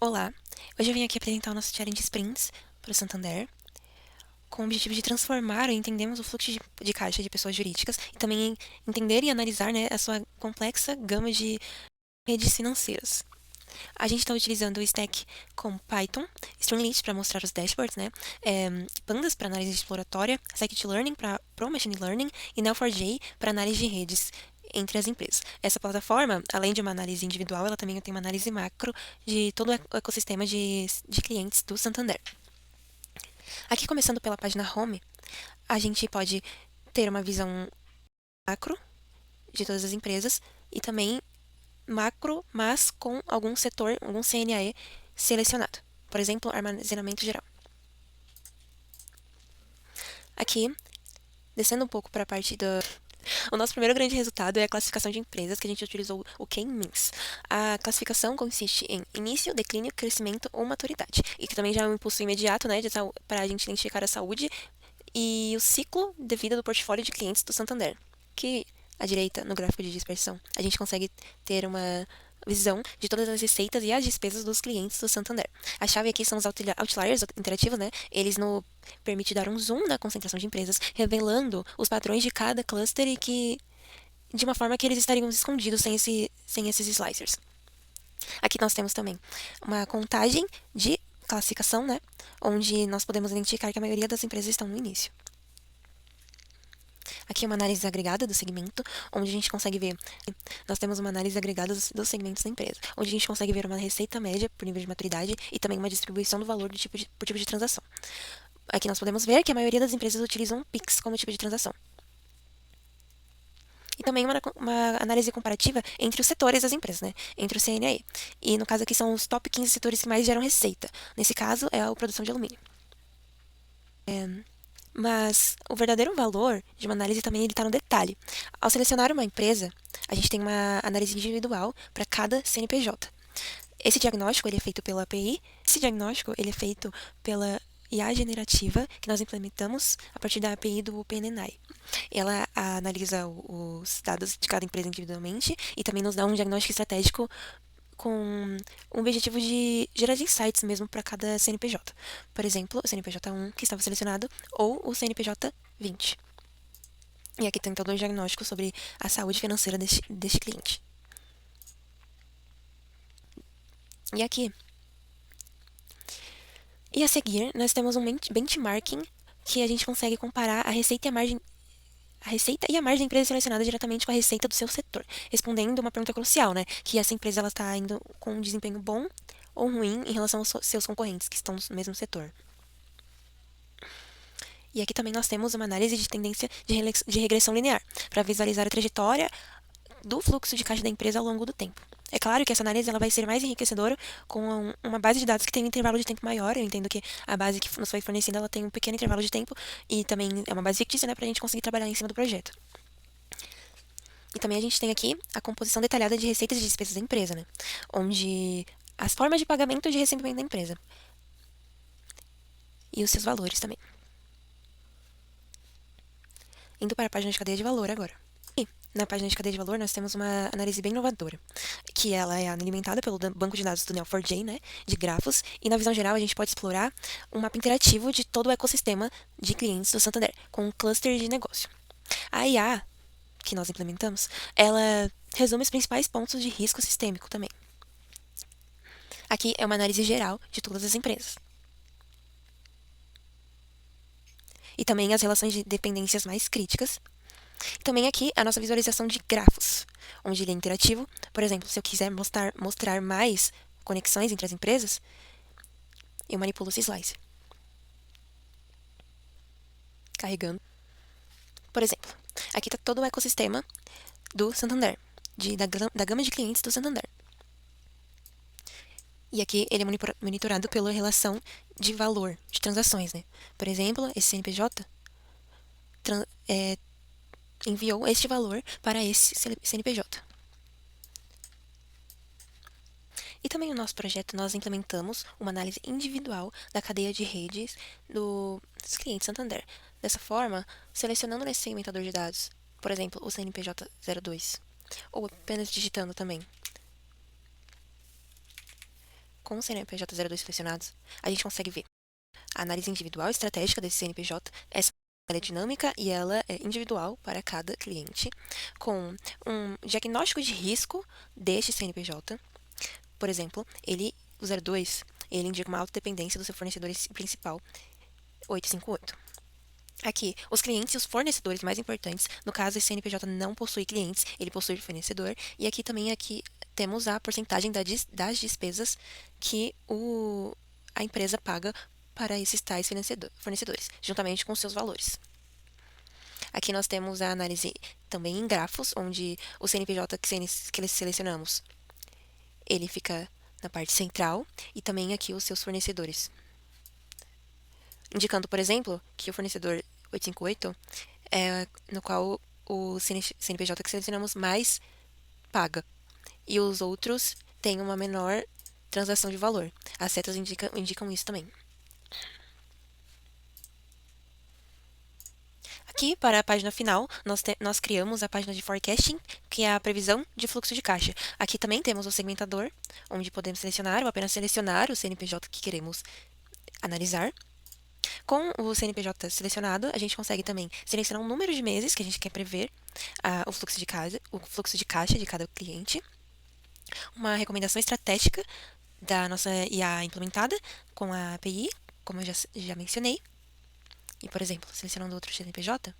Olá, hoje eu vim aqui apresentar o nosso Challenge Sprints para o Santander, com o objetivo de transformar e entendermos o fluxo de caixa de pessoas jurídicas e também entender e analisar, né, a sua complexa gama de redes financeiras. A gente está utilizando o stack com Python, Streamlit para mostrar os dashboards, né, Pandas para análise exploratória, Scikit-Learn para Pro Machine Learning e Neo4j para análise de redes entre as empresas. Essa plataforma, além de uma análise individual, ela também tem uma análise macro de todo o ecossistema de clientes do Santander. Aqui, começando pela página Home, a gente pode ter uma visão macro de todas as empresas e também macro, mas com algum setor, algum CNAE selecionado. Por exemplo, armazenamento geral. Aqui, descendo um pouco para a parte do... O nosso primeiro grande resultado é a classificação de empresas, que a gente utilizou o K-Means. A classificação consiste em início, declínio, crescimento ou maturidade. E que também já é um impulso imediato, né, para a gente identificar a saúde e o ciclo de vida do portfólio de clientes do Santander. Que, à direita, no gráfico de dispersão, a gente consegue ter uma visão de todas as receitas e as despesas dos clientes do Santander. A chave aqui são os outliers interativos, né? Eles nos permitem dar um zoom na concentração de empresas, revelando os padrões de cada cluster e que de uma forma que eles estariam escondidos sem esses slicers. Aqui nós temos também uma contagem de classificação, né? Onde nós podemos identificar que a maioria das empresas estão no início. Aqui é uma análise agregada do segmento, onde a gente consegue ver. Nós temos uma análise agregada dos segmentos da empresa, onde a gente consegue ver uma receita média por nível de maturidade e também uma distribuição do valor por tipo de transação. Aqui nós podemos ver que a maioria das empresas utilizam o Pix como tipo de transação. E também uma análise comparativa entre os setores das empresas, né? Entre o CNAE. E no caso aqui são os top 15 setores que mais geram receita. Nesse caso é a produção de alumínio. Mas o verdadeiro valor de uma análise também está no detalhe. Ao selecionar uma empresa, a gente tem uma análise individual para cada CNPJ. Esse diagnóstico ele é feito pela API, esse diagnóstico ele é feito pela IA generativa que nós implementamos a partir da API do OpenAI. Ela analisa os dados de cada empresa individualmente e também nos dá um diagnóstico estratégico com o objetivo de gerar insights mesmo para cada CNPJ. Por exemplo, o CNPJ 1 que estava selecionado ou o CNPJ 20. E aqui tem todo o diagnóstico sobre a saúde financeira deste cliente. E aqui. E a seguir, nós temos um benchmarking que a gente consegue comparar a receita e a margem da empresa selecionada diretamente com a receita do seu setor, respondendo uma pergunta crucial, né? Que essa empresa ela está indo com um desempenho bom ou ruim em relação aos seus concorrentes que estão no mesmo setor. E aqui também nós temos uma análise de tendência de regressão linear, para visualizar a trajetória do fluxo de caixa da empresa ao longo do tempo. É claro que essa análise ela vai ser mais enriquecedora com uma base de dados que tem um intervalo de tempo maior. Eu entendo que a base que nos foi fornecida ela tem um pequeno intervalo de tempo e também é uma base fictícia, né, para a gente conseguir trabalhar em cima do projeto. E também a gente tem aqui a composição detalhada de receitas e despesas da empresa, né, onde as formas de pagamento e de recebimento da empresa e os seus valores também. Indo para a página de cadeia de valor agora. E na página de cadeia de valor nós temos uma análise bem inovadora, que ela é alimentada pelo banco de dados do Neo4j, né, de grafos, e na visão geral a gente pode explorar um mapa interativo de todo o ecossistema de clientes do Santander, com um cluster de negócio. A IA que nós implementamos, ela resume os principais pontos de risco sistêmico também. Aqui é uma análise geral de todas as empresas. E também as relações de dependências mais críticas. E também aqui a nossa visualização de grafos, onde ele é interativo. Por exemplo, se eu quiser mostrar mais conexões entre as empresas, eu manipulo esse slice. Carregando. Por exemplo, aqui está todo o ecossistema do Santander, da gama de clientes do Santander. E aqui ele é monitorado pela relação de valor de transações, né? Por exemplo, esse CNPJ enviou este valor para esse CNPJ. E também no nosso projeto nós implementamos uma análise individual da cadeia de redes dos clientes Santander. Dessa forma, selecionando nesse segmentador de dados, por exemplo, o CNPJ 02, ou apenas digitando também Com o CNPJ 02 selecionados, a gente consegue ver a análise individual e estratégica desse CNPJ. Essa ela é dinâmica e ela é individual para cada cliente, com um diagnóstico de risco deste CNPJ. Por exemplo, o 02, ele indica uma alta dependência do seu fornecedor principal, 858. Aqui, os clientes e os fornecedores mais importantes. No caso, esse CNPJ não possui clientes, ele possui fornecedor. E aqui temos a porcentagem das despesas que a empresa paga para esses tais fornecedores, juntamente com seus valores. Aqui nós temos a análise também em grafos, onde o CNPJ que selecionamos, ele fica na parte central, e também aqui os seus fornecedores. Indicando, por exemplo, que o fornecedor 858 é no qual o CNPJ que selecionamos mais paga, e os outros têm uma menor transação de valor. As setas indicam isso também. Aqui, para a página final, nós criamos a página de forecasting, que é a previsão de fluxo de caixa. Aqui também temos o segmentador, onde podemos selecionar ou apenas selecionar o CNPJ que queremos analisar. Com o CNPJ selecionado, a gente consegue também selecionar um número de meses que a gente quer prever, o fluxo de caixa de cada cliente, uma recomendação estratégica da nossa IA implementada com a API, como eu já mencionei. E, por exemplo, selecionando outro CNPJ.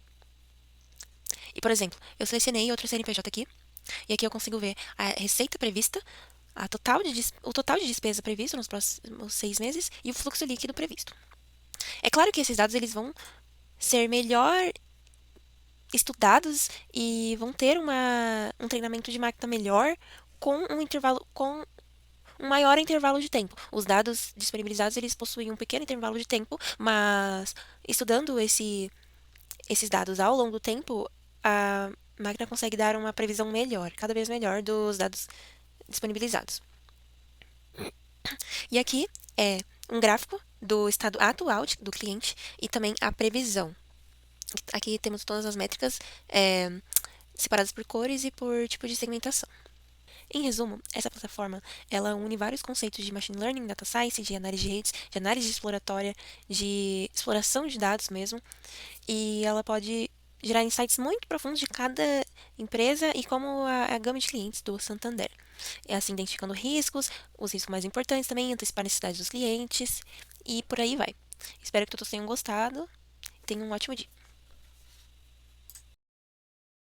E, por exemplo, eu selecionei outro CNPJ aqui, e aqui eu consigo ver a receita prevista, o total de despesa previsto nos próximos 6 meses e o fluxo líquido previsto. É claro que esses dados eles vão ser melhor estudados e vão ter um treinamento de máquina melhor com um maior intervalo de tempo. Os dados disponibilizados eles possuem um pequeno intervalo de tempo, mas estudando esses dados ao longo do tempo, a máquina consegue dar uma previsão melhor, cada vez melhor, dos dados disponibilizados. E aqui é um gráfico do estado atual do cliente e também a previsão. Aqui temos todas as métricas separadas por cores e por tipo de segmentação. Em resumo, essa plataforma ela une vários conceitos de machine learning, data science, de análise de redes, de análise exploratória, de exploração de dados mesmo, e ela pode gerar insights muito profundos de cada empresa e como a gama de clientes do Santander. É assim, identificando riscos, os riscos mais importantes também, antecipar necessidades dos clientes e por aí vai. Espero que todos tenham gostado e tenham um ótimo dia.